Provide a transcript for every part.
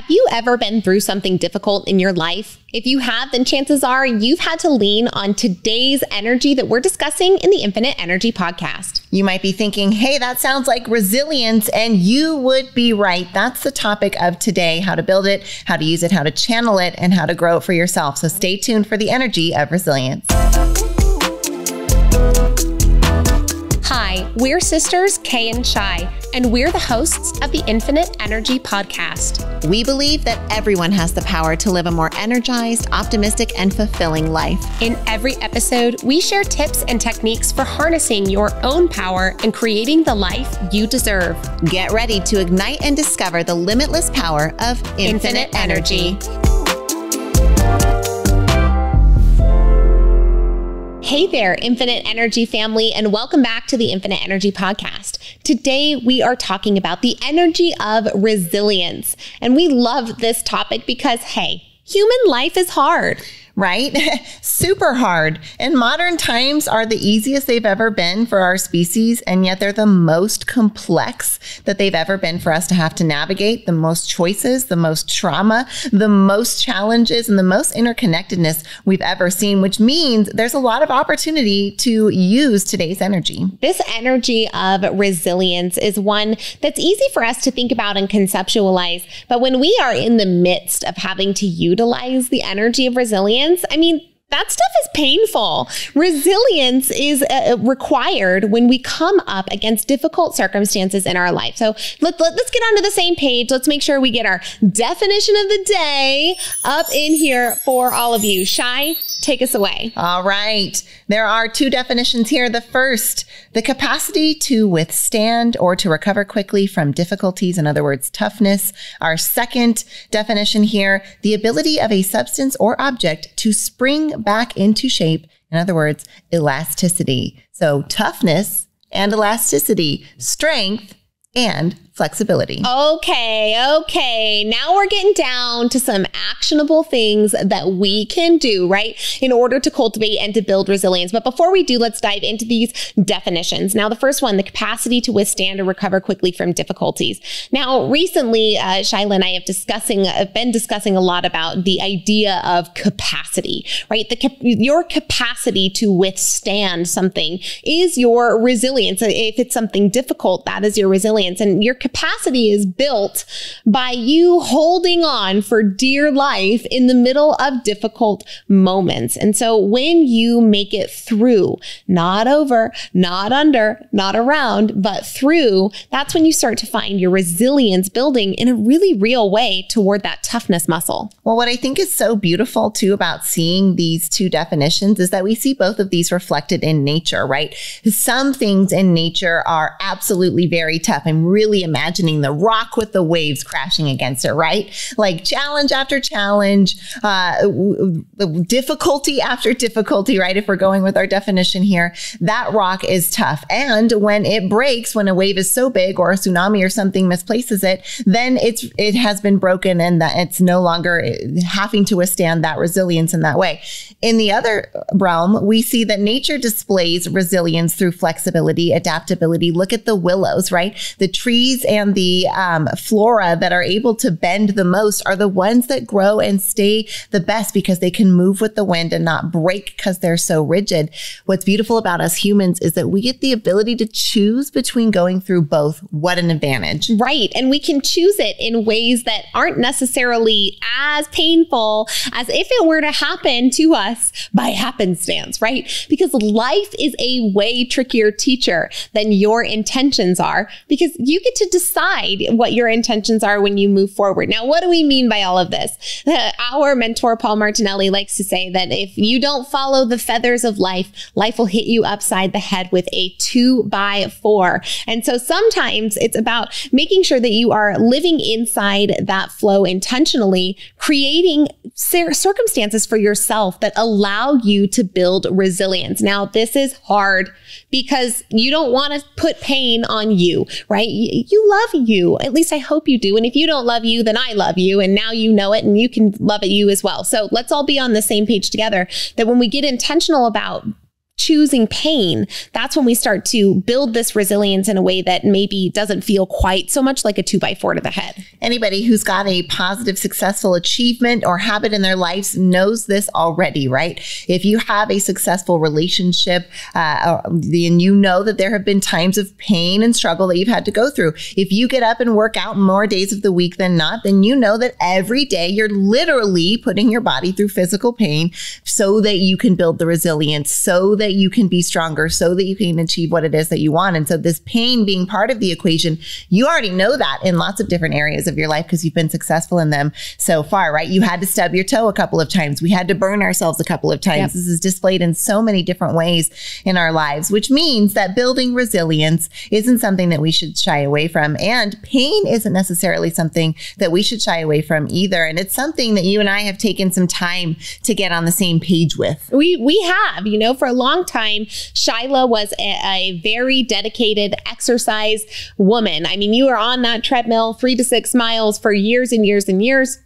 Have you ever been through something difficult in your life? If you have, then chances are you've had to lean on today's energy that we're discussing in the Infinite Energy podcast. You might be thinking, hey, that sounds like resilience, and you would be right. That's the topic of today: how to build it, how to use it, how to channel it, and how to grow it for yourself. So stay tuned for the energy of resilience. Hi, we're sisters Kay and Shai, and we're the hosts of the Infinite Energy podcast. We believe that everyone has the power to live a more energized, optimistic, and fulfilling life. In every episode, we share tips and techniques for harnessing your own power and creating the life you deserve. Get ready to ignite and discover the limitless power of infinite energy. Hey there, Infinite Energy family, and welcome back to the Infinite Energy podcast. Today, we are talking about the energy of resilience. And we love this topic because, hey, human life is hard. Right? Super hard. And modern times are the easiest they've ever been for our species, and yet they're the most complex that they've ever been for us to have to navigate. The most choices, the most trauma, the most challenges, and the most interconnectedness we've ever seen, which means there's a lot of opportunity to use today's energy. This energy of resilience is one that's easy for us to think about and conceptualize. But when we are in the midst of having to utilize the energy of resilience, I mean, that stuff is painful. Resilience is required when we come up against difficult circumstances in our life. So let's get onto the same page. Let's make sure we get our definition of the day up in here for all of you. Shai, take us away. All right. There are two definitions here. The first, the capacity to withstand or to recover quickly from difficulties, in other words, toughness. Our second definition here, the ability of a substance or object to spring back into shape. In other words, elasticity. So toughness and elasticity, strength and flexibility. Okay. Now we're getting down to some actionable things that we can do, right, in order to cultivate and to build resilience. But before we do, let's dive into these definitions. Now, the first one, the capacity to withstand or recover quickly from difficulties. Now, recently, Shyla and I have been discussing a lot about the idea of capacity, right? Your capacity to withstand something is your resilience. If it's something difficult, that is your resilience. And your capacity is built by you holding on for dear life in the middle of difficult moments. And so when you make it through, not over, not under, not around, but through, that's when you start to find your resilience building in a really real way toward that toughness muscle. Well, what I think is so beautiful too about seeing these two definitions is that we see both of these reflected in nature, right? Some things in nature are absolutely very tough. I'm really imagining the rock with the waves crashing against it, right? Like challenge after challenge, difficulty after difficulty, right? If we're going with our definition here, that rock is tough. And when it breaks, when a wave is so big or a tsunami or something misplaces it, then it has been broken and that it's no longer having to withstand that resilience in that way. In the other realm, we see that nature displays resilience through flexibility, adaptability. Look at the willows, right? The trees and the flora that are able to bend the most are the ones that grow and stay the best because they can move with the wind and not break because they're so rigid. What's beautiful about us humans is that we get the ability to choose between going through both. What an advantage. Right. And we can choose it in ways that aren't necessarily as painful as if it were to happen to us by happenstance, right? Because life is a way trickier teacher than your intentions are, because you get to decide what your intentions are when you move forward. Now, what do we mean by all of this? Our mentor, Paul Martinelli, likes to say that if you don't follow the feathers of life, life will hit you upside the head with a 2x4. And so sometimes it's about making sure that you are living inside that flow intentionally, creating circumstances for yourself that allow you to build resilience. Now, this is hard because you don't want to put pain on you, right? You love you. At least I hope you do. And if you don't love you, then I love you. And now you know it and you can love it you as well. So let's all be on the same page together that when we get intentional about choosing pain, that's when we start to build this resilience in a way that maybe doesn't feel quite so much like a 2x4 to the head. Anybody who's got a positive, successful achievement or habit in their lives knows this already, right? If you have a successful relationship, and you know that there have been times of pain and struggle that you've had to go through. If you get up and work out more days of the week than not, then you know that every day you're literally putting your body through physical pain so that you can build the resilience, so that you can be stronger, so that you can achieve what it is that you want. And so this pain being part of the equation, you already know that in lots of different areas of your life because you've been successful in them so far, right? You had to stub your toe a couple of times. We had to burn ourselves a couple of times. Yep. This is displayed in so many different ways in our lives, which means that building resilience isn't something that we should shy away from. And pain isn't necessarily something that we should shy away from either. And it's something that you and I have taken some time to get on the same page with. We have, for a long time, Shyla was a very dedicated exercise woman. I mean, you were on that treadmill 3 to 6 miles for years and years and years.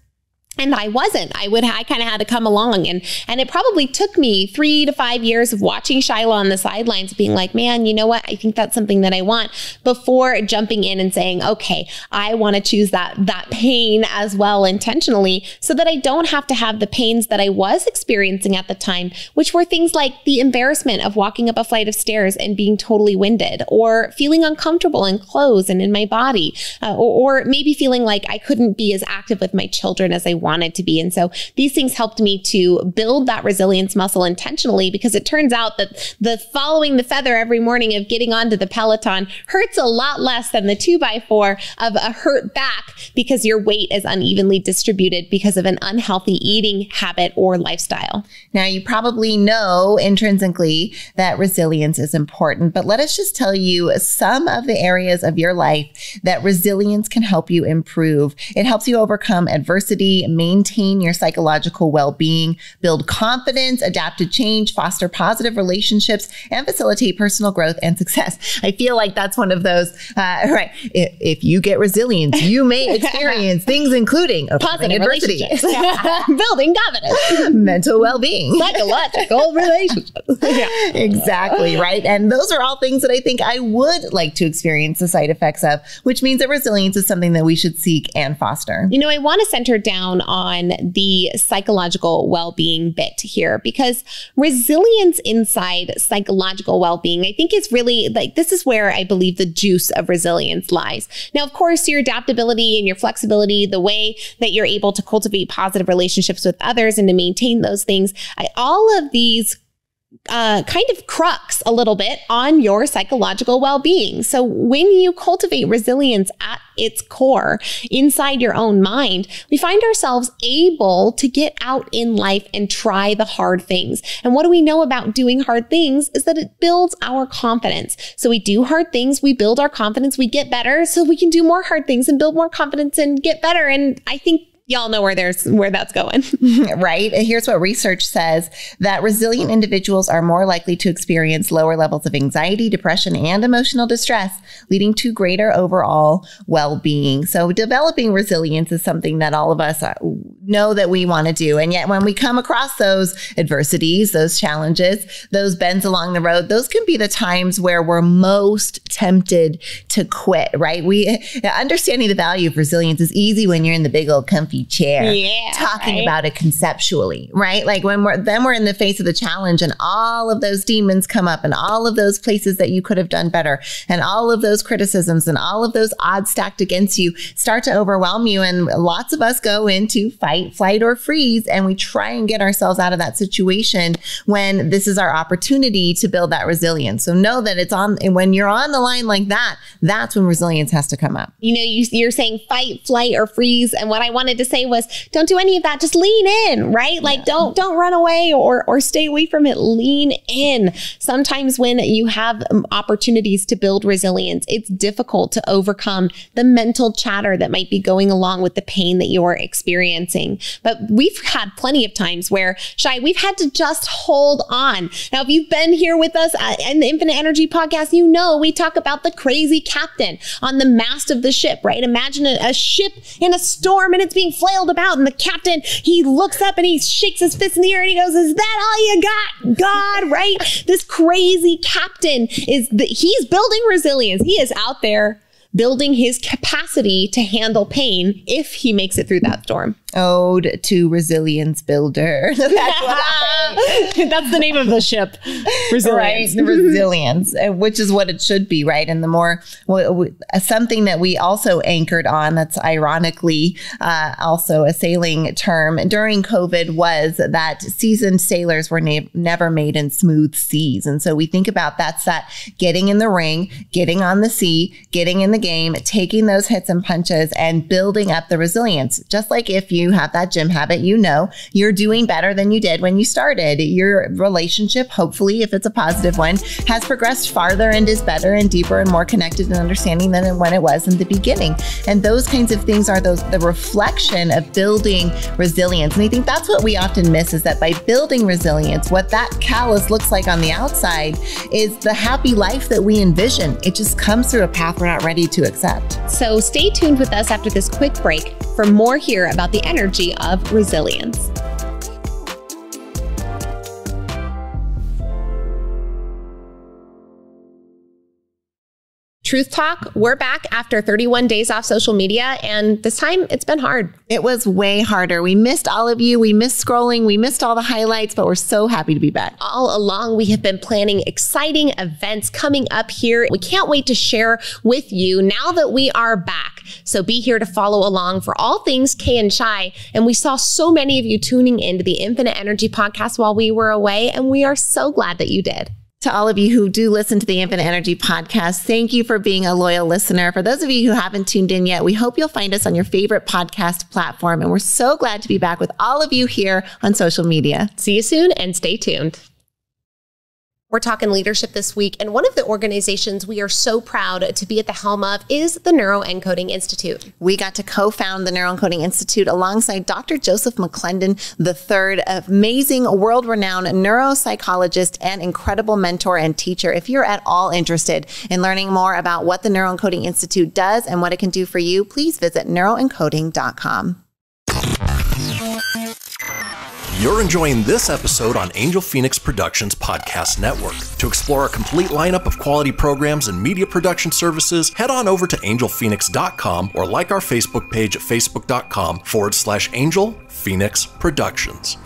And I wasn't. I kind of had to come along. And it probably took me 3 to 5 years of watching Shyla on the sidelines being like, man, you know what? I think that's something that I want, before jumping in and saying, okay, I want to choose that pain as well intentionally, so that I don't have to have the pains that I was experiencing at the time, which were things like the embarrassment of walking up a flight of stairs and being totally winded, or feeling uncomfortable in clothes and in my body, or maybe feeling like I couldn't be as active with my children as I wanted to be. And so these things helped me to build that resilience muscle intentionally, because it turns out that the following the feather every morning of getting onto the Peloton hurts a lot less than the 2x4 of a hurt back, because your weight is unevenly distributed because of an unhealthy eating habit or lifestyle. Now, you probably know intrinsically that resilience is important, but let us just tell you some of the areas of your life that resilience can help you improve. It helps you overcome adversity, maintain your psychological well-being, build confidence, adapt to change, foster positive relationships, and facilitate personal growth and success. I feel like that's one of those, right? If you get resilience, you may experience things including positive adversity, building confidence, mental well-being, psychological relationships. Yeah. Exactly, right? And those are all things that I think I would like to experience the side effects of, which means that resilience is something that we should seek and foster. I want to center down on the psychological well-being bit here, because resilience inside psychological well-being, I think, is really this is where I believe the juice of resilience lies. Now, of course, your adaptability and your flexibility, the way that you're able to cultivate positive relationships with others and to maintain those things, all of these kind of crux a little bit on your psychological well-being. So when you cultivate resilience at its core inside your own mind, we find ourselves able to get out in life and try the hard things. And what do we know about doing hard things is that it builds our confidence. So we do hard things, we build our confidence, we get better, so we can do more hard things and build more confidence and get better. And I think y'all know where that's going. Right? Here's what research says, that resilient individuals are more likely to experience lower levels of anxiety, depression, and emotional distress, leading to greater overall well-being. So developing resilience is something that all of us know that we want to do. And yet when we come across those adversities, those challenges, those bends along the road, those can be the times where we're most tempted to quit, right? Understanding the value of resilience is easy when you're in the big old comfy chair, talking about it conceptually, right? Like when we're in the face of the challenge and all of those demons come up and all of those places that you could have done better and all of those criticisms and all of those odds stacked against you start to overwhelm you. And lots of us go into fight, flight, or freeze, and we try and get ourselves out of that situation when this is our opportunity to build that resilience. So know that it's on, and when you're on the line like that, that's when resilience has to come up. You're saying fight, flight, or freeze. And what I wanted to say was, don't do any of that. Just lean in, right? Like don't run away or stay away from it. Lean in. Sometimes when you have opportunities to build resilience, it's difficult to overcome the mental chatter that might be going along with the pain that you're experiencing. amazing. But we've had plenty of times where, Shai, we've had to just hold on. Now, if you've been here with us in the Infinite Energy podcast, you know we talk about the crazy captain on the mast of the ship, right? Imagine a ship in a storm and it's being flailed about, and the captain, he looks up and he shakes his fist in the air and he goes, "Is that all you got, God?" Right? This crazy captain he's building resilience. He is out there building his capacity to handle pain if he makes it through that storm. Ode to Resilience Builder. That's That's the name of the ship. Resilience. Right? Resilience, which is what it should be, right? And the more, something that we also anchored on that's ironically also a sailing term during COVID was that seasoned sailors were never made in smooth seas. And so we think about that getting in the ring, getting on the sea, getting in the game, taking those hits and punches and building up the resilience. Just like if you have that gym habit, you know you're doing better than you did when you started. Your relationship, hopefully, if it's a positive one, has progressed farther and is better and deeper and more connected and understanding than when it was in the beginning. And those kinds of things are the reflection of building resilience. And I think that's what we often miss, is that by building resilience, what that callus looks like on the outside is the happy life that we envision. It just comes through a path we're not ready to accept. So stay tuned with us after this quick break for more here about the energy of resilience. Truth Talk, we're back after 31 days off social media, and this time it's been hard. It was way harder. We missed all of you. We missed scrolling. We missed all the highlights, but we're so happy to be back. All along, we have been planning exciting events coming up here. We can't wait to share with you now that we are back. So be here to follow along for all things Kay and Shai. And we saw so many of you tuning into the Infinite Energy podcast while we were away, and we are so glad that you did. To all of you who do listen to the Infinite Energy podcast, thank you for being a loyal listener. For those of you who haven't tuned in yet, we hope you'll find us on your favorite podcast platform. And we're so glad to be back with all of you here on social media. See you soon and stay tuned. We're talking leadership this week, and one of the organizations we are so proud to be at the helm of is the Neuroencoding Institute. We got to co-found the Neuroencoding Institute alongside Dr. Joseph McClendon III, amazing world-renowned neuropsychologist and incredible mentor and teacher. If you're at all interested in learning more about what the Neuroencoding Institute does and what it can do for you, please visit neuroencoding.com. You're enjoying this episode on Angel Phoenix Productions Podcast Network. To explore a complete lineup of quality programs and media production services, head on over to angelphoenix.com or like our Facebook page at facebook.com/Angel Phoenix Productions.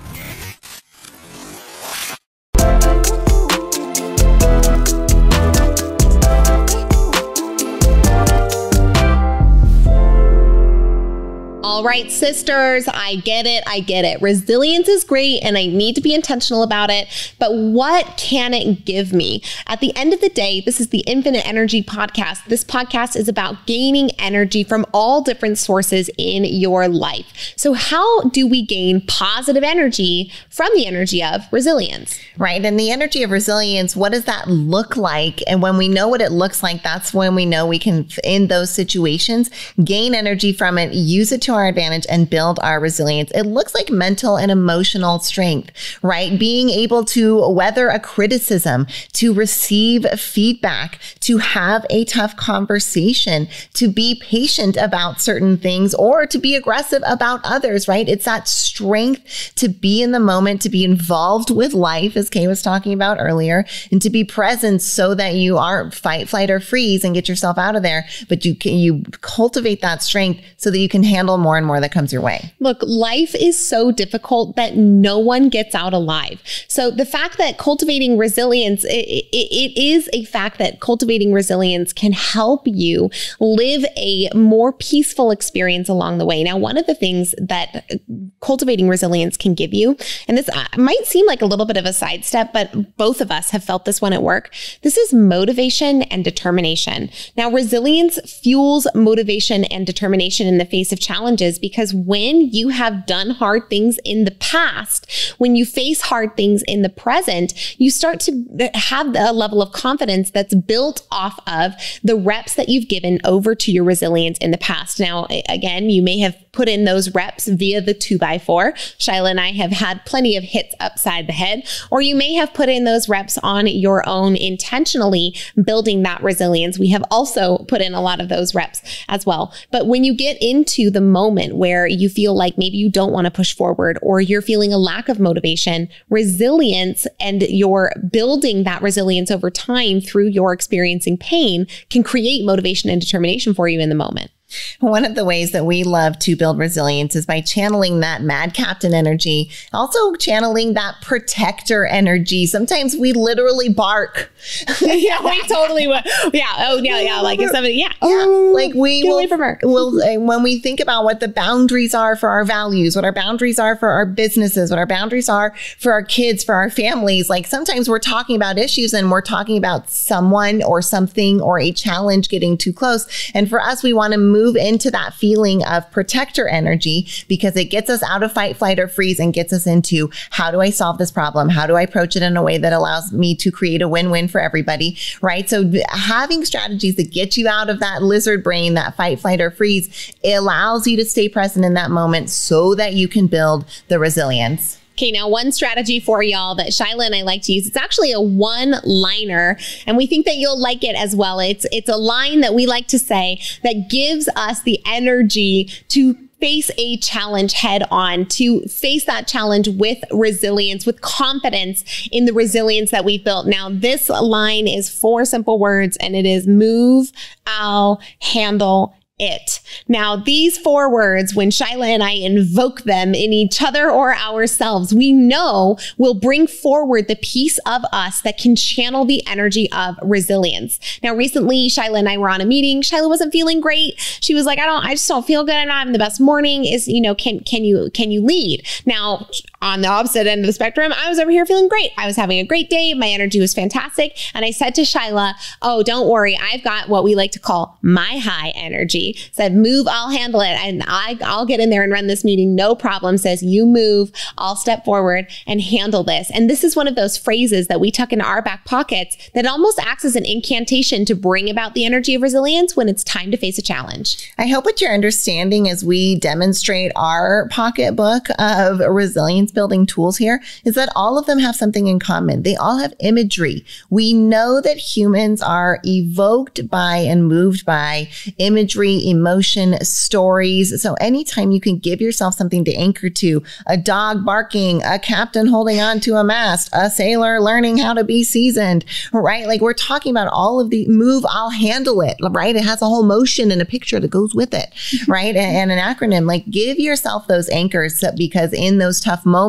All right, sisters, I get it. Resilience is great and I need to be intentional about it, but what can it give me? At the end of the day, this is the Infinite Energy podcast. This podcast is about gaining energy from all different sources in your life. So how do we gain positive energy from the energy of resilience? Right. And the energy of resilience, what does that look like? And when we know what it looks like, that's when we know we can, in those situations, gain energy from it, use it to our advantage and build our resilience. It looks like mental and emotional strength, right? Being able to weather a criticism, to receive feedback, to have a tough conversation, to be patient about certain things, or to be aggressive about others, right? It's that strength to be in the moment, to be involved with life, as Kay was talking about earlier, and to be present so that you aren't fight, flight, or freeze and get yourself out of there. But you cultivate that strength so that you can handle more and more that comes your way. Look, life is so difficult that no one gets out alive. So the fact that cultivating resilience, it is a fact that cultivating resilience can help you live a more peaceful experience along the way. Now, one of the things that cultivating resilience can give you, and this might seem like a little bit of a sidestep, but both of us have felt this one at work. This is motivation and determination. Now, resilience fuels motivation and determination in the face of challenges. challenges, because when you have done hard things in the past, when you face hard things in the present, you start to have a level of confidence that's built off of the reps that you've given over to your resilience in the past. Now, again, you may have put in those reps via the 2x4. Shyla and I have had plenty of hits upside the head, or you may have put in those reps on your own intentionally building that resilience. We have also put in a lot of those reps as well. But when you get into the moment where you feel like maybe you don't want to push forward, or you're feeling a lack of motivation, resilience and you're building that resilience over time through your experiencing pain can create motivation and determination for you in the moment. One of the ways that we love to build resilience is by channeling that mad captain energy, also channeling that protector energy. Sometimes we literally bark. Yeah, we totally would. Yeah. Oh, yeah. Like if somebody, yeah. Like we get away from her. When we think about what the boundaries are for our values, what our boundaries are for our businesses, what our boundaries are for our kids, for our families, like sometimes we're talking about issues and we're talking about someone or something or a challenge getting too close. And for us, we want to move into that feeling of protector energy because it gets us out of fight, flight, or freeze and gets us into how do I solve this problem? How do I approach it in a way that allows me to create a win-win for everybody, right? So having strategies that get you out of that lizard brain, that fight, flight, or freeze, it allows you to stay present in that moment so that you can build the resilience. Okay, now one strategy for y'all that Shyla and I like to use, it's actually a one-liner, and we think that you'll like it as well. It's a line that we like to say that gives us the energy to face a challenge head on, to face that challenge with resilience, with confidence in the resilience that we've built. Now, this line is 4 simple words, and it is move, I'll handle it. Now, these 4 words, when Shyla and I invoke them in each other or ourselves, we know will bring forward the piece of us that can channel the energy of resilience. Now, recently, Shyla and I were on a meeting. Shyla wasn't feeling great. She was like, I just don't feel good. I'm not having the best morning. Can you lead? Now, on the opposite end of the spectrum, I was over here feeling great. I was having a great day. My energy was fantastic. And I said to Shyla, oh, don't worry. I've got what we like to call my high energy. Said, move, I'll handle it. And I'll get in there and run this meeting. No problem. Says, you move, I'll step forward and handle this. And this is one of those phrases that we tuck into our back pockets that almost acts as an incantation to bring about the energy of resilience when it's time to face a challenge. I hope what you're understanding as we demonstrate our pocketbook of resilience building tools here is that all of them have something in common. They all have imagery. We know that humans are evoked by and moved by imagery, emotion, stories. So anytime you can give yourself something to anchor to, a dog barking, a captain holding on to a mast, a sailor learning how to be seasoned, right? Like we're talking about all of the move, I'll handle it, right? It has a whole motion and a picture that goes with it, right? And an acronym. Like give yourself those anchors because in those tough moments,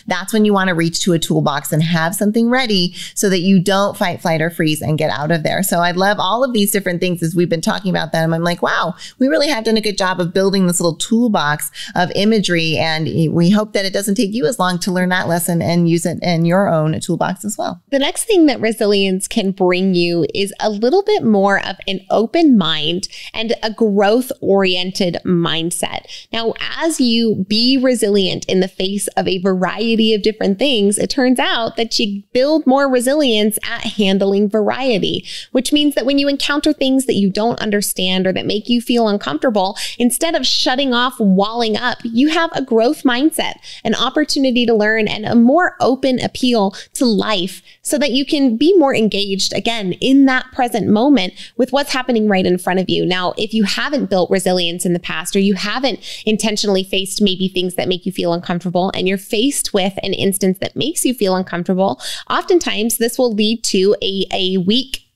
that's when you want to reach to a toolbox and have something ready so that you don't fight, flight, or freeze and get out of there. So I love all of these different things as we've been talking about them. I'm like, wow, we really have done a good job of building this little toolbox of imagery. And we hope that it doesn't take you as long to learn that lesson and use it in your own toolbox as well. The next thing that resilience can bring you is a little bit more of an open mind and a growth-oriented mindset. Now, as you be resilient in the face of a variety of different things, it turns out that you build more resilience at handling variety, which means that when you encounter things that you don't understand or that make you feel uncomfortable, instead of shutting off, walling up, you have a growth mindset, an opportunity to learn, and a more open appeal to life so that you can be more engaged, again, in that present moment with what's happening right in front of you. Now, if you haven't built resilience in the past, or you haven't intentionally faced maybe things that make you feel uncomfortable, and you're faced with an instance that makes you feel uncomfortable, oftentimes this will lead to a weak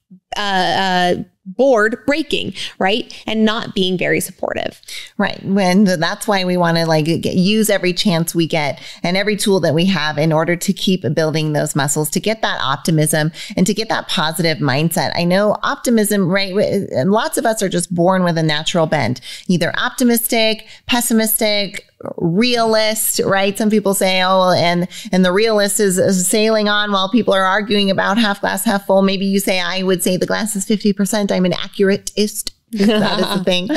board breaking, right? And not being very supportive. Right. That's why we want to use every chance we get and every tool that we have in order to keep building those muscles, to get that optimism and to get that positive mindset. I know optimism, right? Lots of us are just born with a natural bent, either optimistic, pessimistic, realist, right? Some people say, oh, and the realist is sailing on while people are arguing about half glass, half full. Maybe you say, I would say the glass is 50%. I'm an accuratist. That is the thing,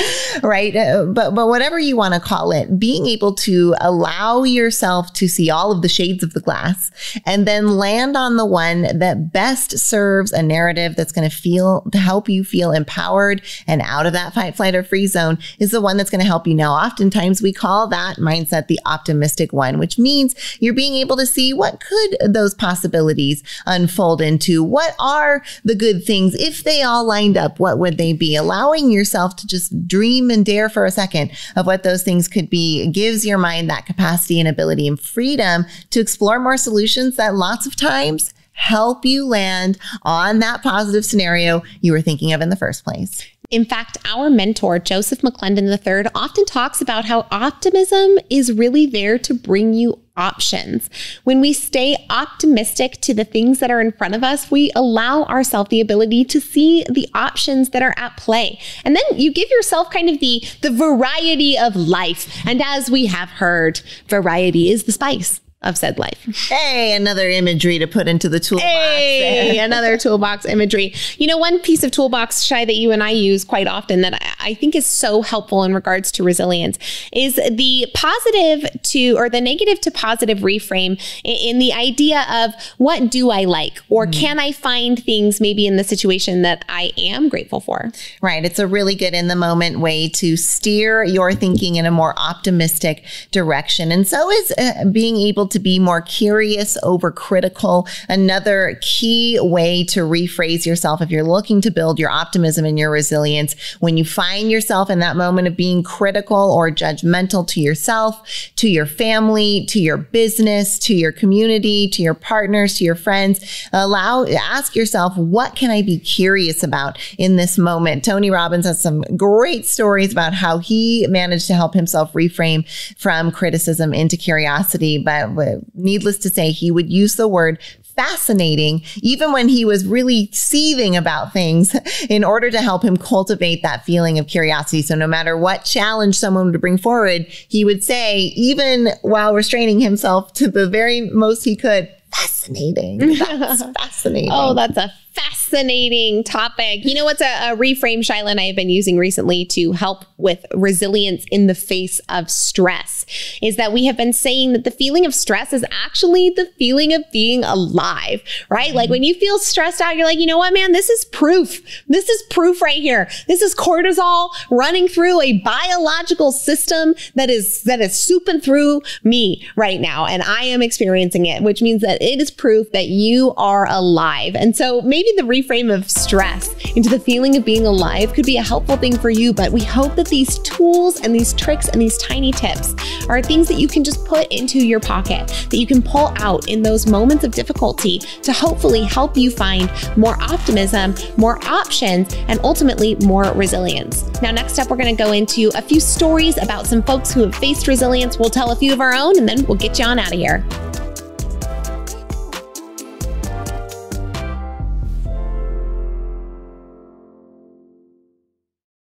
right? But whatever you want to call it, being able to allow yourself to see all of the shades of the glass and then land on the one that best serves a narrative that's going to help you feel empowered and out of that fight, flight, or freeze zone is the one that's going to help you. Now, oftentimes we call that mindset the optimistic one, which means you're being able to see what could those possibilities unfold into. What are the good things? If they all lined up, what would they be? Allowing yourself to just dream and dare for a second of what those things could be gives your mind that capacity and ability and freedom to explore more solutions that lots of times help you land on that positive scenario you were thinking of in the first place. In fact, our mentor, Joseph McClendon III, often talks about how optimism is really there to bring you options. When we stay optimistic to the things that are in front of us, we allow ourselves the ability to see the options that are at play. And then you give yourself kind of the variety of life. And as we have heard, variety is the spice of said life. Hey, another imagery to put into the toolbox. Hey, another toolbox imagery. You know, one piece of toolbox, Shai, that you and I use quite often that I think is so helpful in regards to resilience is the positive to, or the negative to positive reframe in the idea of what do I like? Or can I find things maybe in the situation that I am grateful for? Right. It's a really good in the moment way to steer your thinking in a more optimistic direction. And so is being able to be more curious over critical. Another key way to rephrase yourself if you're looking to build your optimism and your resilience, when you find yourself in that moment of being critical or judgmental to yourself, to your family, to your business, to your community, to your partners, to your friends, ask yourself, what can I be curious about in this moment? Tony Robbins has some great stories about how he managed to help himself reframe from criticism into curiosity, but needless to say, he would use the word fascinating, even when he was really seething about things, in order to help him cultivate that feeling of curiosity. So no matter what challenge someone would bring forward, he would say, even while restraining himself to the very most he could, fascinating. That's fascinating. Oh, that's a fascinating topic. You know what's a reframe, Shyla, and I have been using recently to help with resilience in the face of stress is that we have been saying that the feeling of stress is actually the feeling of being alive, right? Like when you feel stressed out, you're like, you know what, man, this is proof. This is proof right here. This is cortisol running through a biological system that is souping through me right now. And I am experiencing it, which means that it is proof that you are alive. And so maybe the reframe of stress into the feeling of being alive could be a helpful thing for you, but we hope that these tools and these tricks and these tiny tips are things that you can just put into your pocket, that you can pull out in those moments of difficulty to hopefully help you find more optimism, more options, and ultimately more resilience. Now, next up, we're going to go into a few stories about some folks who have faced resilience. We'll tell a few of our own, and then we'll get you on out of here.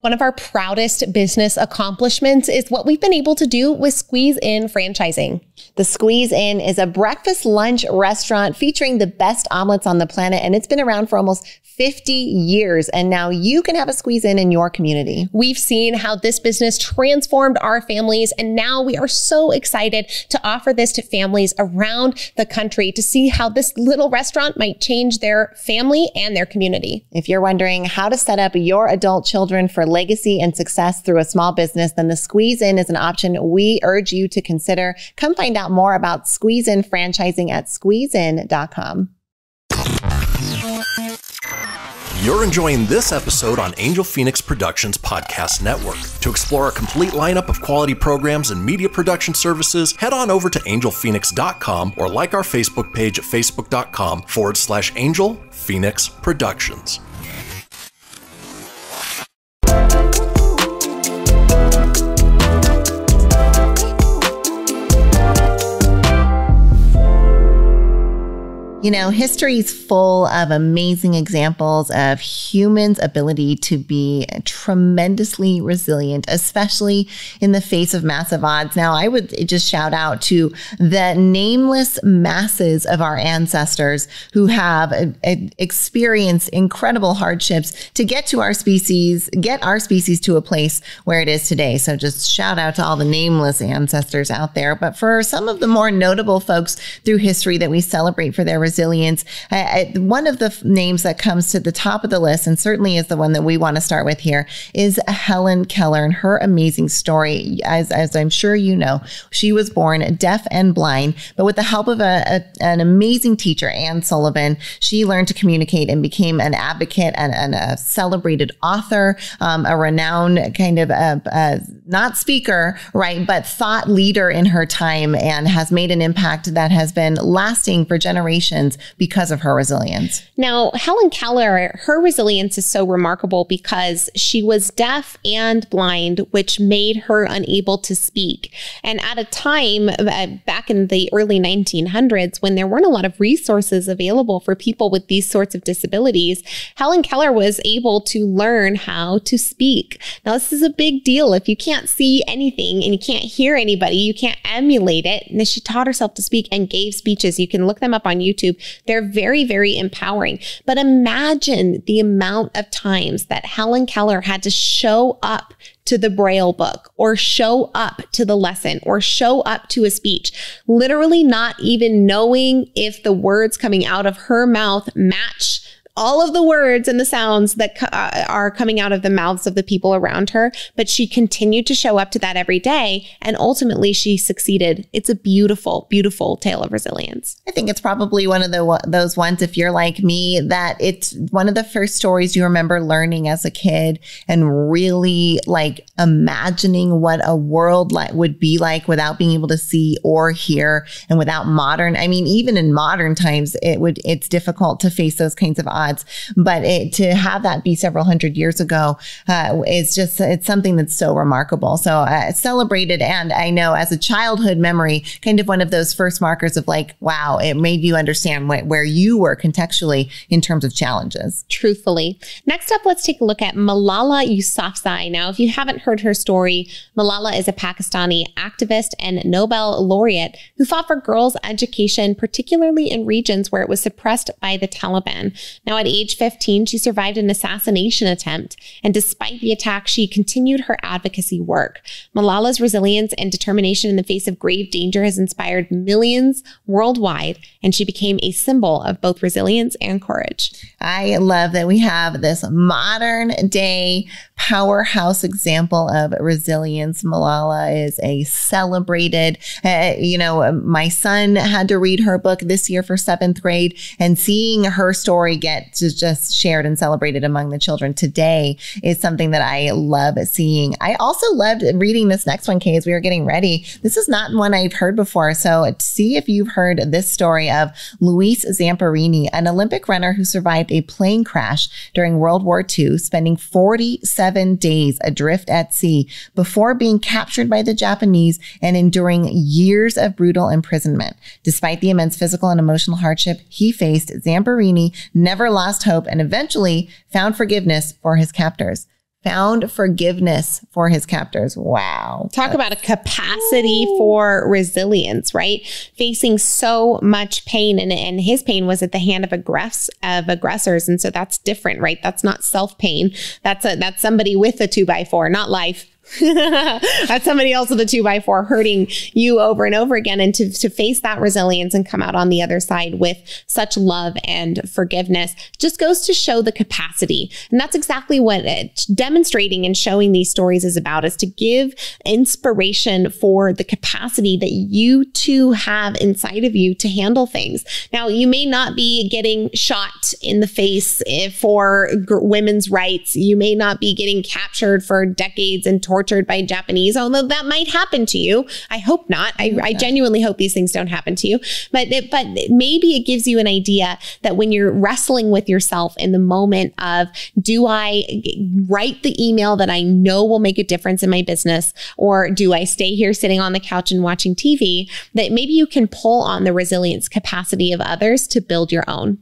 One of our proudest business accomplishments is what we've been able to do with Squeeze In franchising. The Squeeze In is a breakfast lunch restaurant featuring the best omelets on the planet, and it's been around for almost 50 years. And now you can have a Squeeze In your community. We've seen how this business transformed our families, and now we are so excited to offer this to families around the country to see how this little restaurant might change their family and their community. If you're wondering how to set up your adult children for legacy and success through a small business, then the Squeeze In is an option we urge you to consider. Come find out more about Squeeze In franchising at squeezein.com. You're enjoying this episode on Angel Phoenix Productions Podcast Network. To explore a complete lineup of quality programs and media production services, head on over to angelphoenix.com or like our Facebook page at facebook.com/Angel Phoenix Productions. You know, history is full of amazing examples of humans' ability to be tremendously resilient, especially in the face of massive odds. Now, I would just shout out to the nameless masses of our ancestors who have experienced incredible hardships to get our species to a place where it is today. So just shout out to all the nameless ancestors out there. But for some of the more notable folks through history that we celebrate for their resilience, one of the names that comes to the top of the list, and certainly is the one that we want to start with here, is Helen Keller and her amazing story. As I'm sure you know, she was born deaf and blind, but with the help of an amazing teacher, Anne Sullivan, she learned to communicate and became an advocate and a celebrated author, a renowned kind of not speaker, right, but thought leader in her time, and has made an impact that has been lasting for generations because of her resilience. Now, Helen Keller, her resilience is so remarkable because she was deaf and blind, which made her unable to speak. And at a time back in the early 1900s, when there weren't a lot of resources available for people with these sorts of disabilities, Helen Keller was able to learn how to speak. Now, this is a big deal. If you can't see anything and you can't hear anybody, you can't emulate it. And then she taught herself to speak and gave speeches. You can look them up on YouTube. They're very, very empowering. But imagine the amount of times that Helen Keller had to show up to the Braille book, or show up to the lesson, or show up to a speech, literally not even knowing if the words coming out of her mouth match all of the words and the sounds that are coming out of the mouths of the people around her. But she continued to show up to that every day. And ultimately she succeeded. It's a beautiful, beautiful tale of resilience. I think it's probably one of those ones, if you're like me, that it's one of the first stories you remember learning as a kid and really like imagining what a world would be like without being able to see or hear, and without even in modern times, it's difficult to face those kinds of odds. But to have that be several hundred years ago it's something that's so remarkable. So celebrated, and I know as a childhood memory, kind of one of those first markers of like, wow, it made you understand where you were contextually in terms of challenges. Truthfully. Next up, let's take a look at Malala Yousafzai. Now, if you haven't heard her story, Malala is a Pakistani activist and Nobel laureate who fought for girls' education, particularly in regions where it was suppressed by the Taliban. Now, at age 15, she survived an assassination attempt, and despite the attack, she continued her advocacy work. Malala's resilience and determination in the face of grave danger has inspired millions worldwide, and she became a symbol of both resilience and courage. I love that we have this modern day powerhouse example of resilience. Malala is a celebrated, my son had to read her book this year for 7th grade, and seeing her story get just shared and celebrated among the children today is something that I love seeing. I also loved reading this next one, Kay, as we were getting ready. This is not one I've heard before. So see if you've heard this story of Luis Zamperini, an Olympic runner who survived a plane crash during World War II, spending 47 days adrift at sea before being captured by the Japanese and enduring years of brutal imprisonment. Despite the immense physical and emotional hardship he faced, Zamperini never lost hope and eventually found forgiveness for his captors. Wow. Talk about a capacity for resilience, right? Facing so much pain, and his pain was at the hand of aggressors. And so that's different, right? That's not self-pain. That's somebody with a 2x4, not life. That's somebody else with a 2x4 hurting you over and over again. And to face that resilience and come out on the other side with such love and forgiveness just goes to show the capacity. And that's exactly what demonstrating and showing these stories is about, is to give inspiration for the capacity that you too have inside of you to handle things. Now, you may not be getting shot in the face for women's rights. You may not be getting captured for decades and tortured tortured by Japanese, although that might happen to you. I hope not. I genuinely hope these things don't happen to you. But maybe it gives you an idea that when you're wrestling with yourself in the moment of, do I write the email that I know will make a difference in my business, or do I stay here sitting on the couch and watching TV, that maybe you can pull on the resilience capacity of others to build your own.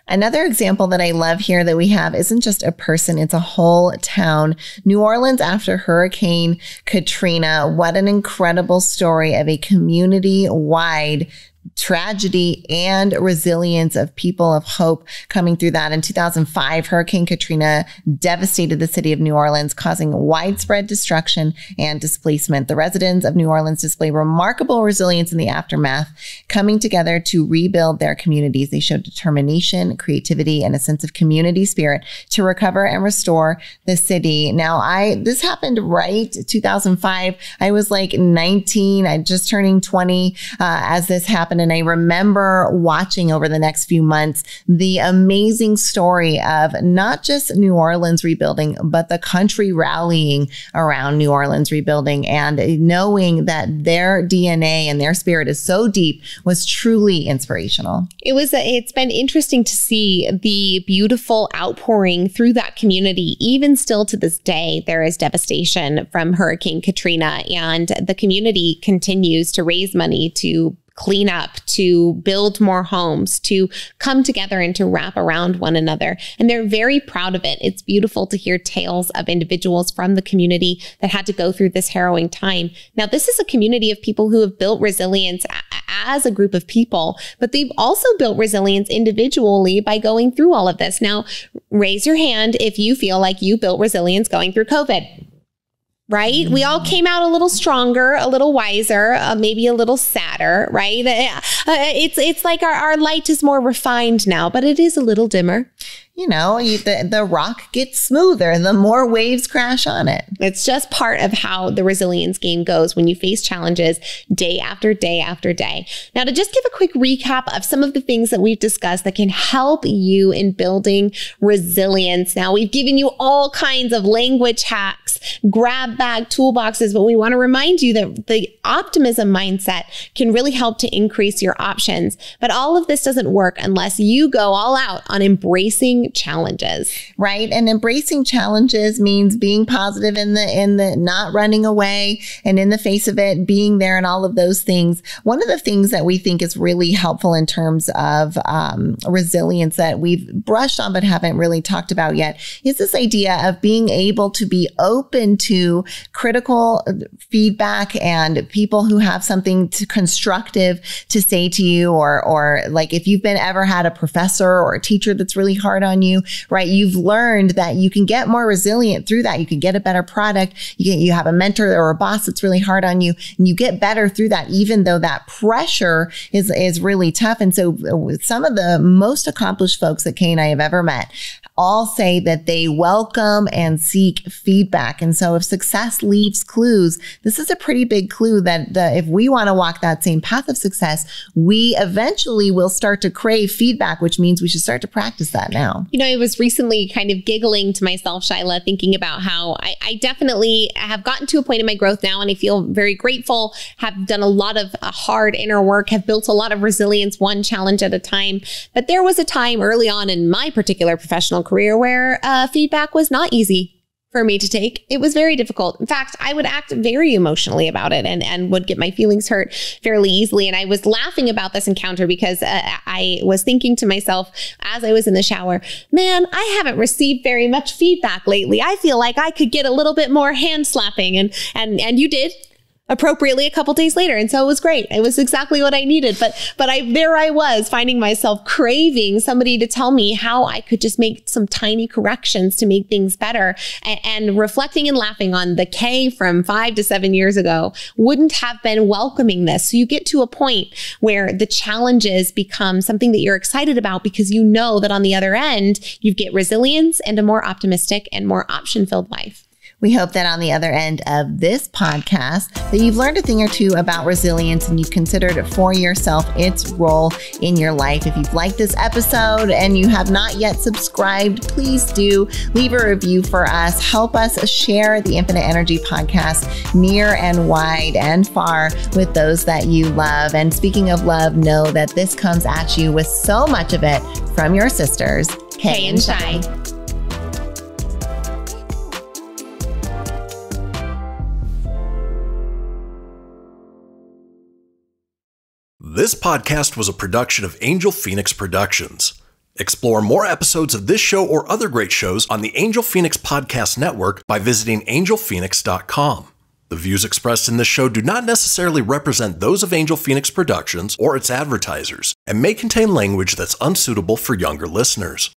Another example that I love here that we have isn't just a person, it's a whole town. New Orleans after Hurricane Katrina. What an incredible story of a community-wide tragedy and resilience of people of hope coming through that. In 2005, Hurricane Katrina devastated the city of New Orleans, causing widespread destruction and displacement. The residents of New Orleans display remarkable resilience in the aftermath, coming together to rebuild their communities. They showed determination, creativity, and a sense of community spirit to recover and restore the city. Now, this happened right 2005. I was like 19. I just turning 20 as this happened. And I remember watching over the next few months the amazing story of not just New Orleans rebuilding, but the country rallying around New Orleans rebuilding, and knowing that their DNA and their spirit is so deep was truly inspirational. It's been interesting to see the beautiful outpouring through that community. Even still to this day, there is devastation from Hurricane Katrina, and the community continues to raise money to clean up, to build more homes, to come together and to wrap around one another. And they're very proud of it. It's beautiful to hear tales of individuals from the community that had to go through this harrowing time. Now, this is a community of people who have built resilience as a group of people, but they've also built resilience individually by going through all of this. Now, raise your hand if you feel like you built resilience going through COVID. Right? We all came out a little stronger, a little wiser, maybe a little sadder, right? It's like our light is more refined now, but it is a little dimmer. You know, the rock gets smoother the more waves crash on it. It's just part of how the resilience game goes when you face challenges day after day after day. Now, to just give a quick recap of some of the things that we've discussed that can help you in building resilience. Now, we've given you all kinds of language hacks, grab bag toolboxes, but we want to remind you that the optimism mindset can really help to increase your options. But all of this doesn't work unless you go all out on embracing challenges. Right. And embracing challenges means being positive in the not running away, and in the face of it, being there, and all of those things. One of the things that we think is really helpful in terms of resilience that we've brushed on but haven't really talked about yet is this idea of being able to be open to critical feedback and people who have something constructive to say to you, or like if you've ever had a professor or a teacher that's really hard on you, right? You've learned that you can get more resilient through that. You can get a better product. You have a mentor or a boss that's really hard on you, and you get better through that, even though that pressure is really tough. And so some of the most accomplished folks that Kay and I have ever met all say that they welcome and seek feedback. And so if success leaves clues, this is a pretty big clue that if we want to walk that same path of success, we eventually will start to crave feedback, which means we should start to practice that now. You know, I was recently kind of giggling to myself, Shyla, thinking about how I definitely have gotten to a point in my growth now, and I feel very grateful, have done a lot of hard inner work, have built a lot of resilience, one challenge at a time. But there was a time early on in my particular professional career where feedback was not easy for me to take. It was very difficult. In fact, I would act very emotionally about it and would get my feelings hurt fairly easily. And I was laughing about this encounter because I was thinking to myself as I was in the shower, man, I haven't received very much feedback lately. I feel like I could get a little bit more hand slapping, and you did. Appropriately a couple days later. And so it was great. It was exactly what I needed. But there I was finding myself craving somebody to tell me how I could just make some tiny corrections to make things better, and reflecting and laughing on the Kay from 5 to 7 years ago wouldn't have been welcoming this. So you get to a point where the challenges become something that you're excited about because you know that on the other end, you get resilience and a more optimistic and more option-filled life. We hope that on the other end of this podcast that you've learned a thing or two about resilience and you've considered for yourself its role in your life. If you've liked this episode and you have not yet subscribed, please do leave a review for us. Help us share the Infinite Energy podcast near and wide and far with those that you love. And speaking of love, know that this comes at you with so much of it from your sisters, Kay and Shai. This podcast was a production of Angel Phoenix Productions. Explore more episodes of this show or other great shows on the Angel Phoenix Podcast Network by visiting angelphoenix.com. The views expressed in this show do not necessarily represent those of Angel Phoenix Productions or its advertisers and may contain language that's unsuitable for younger listeners.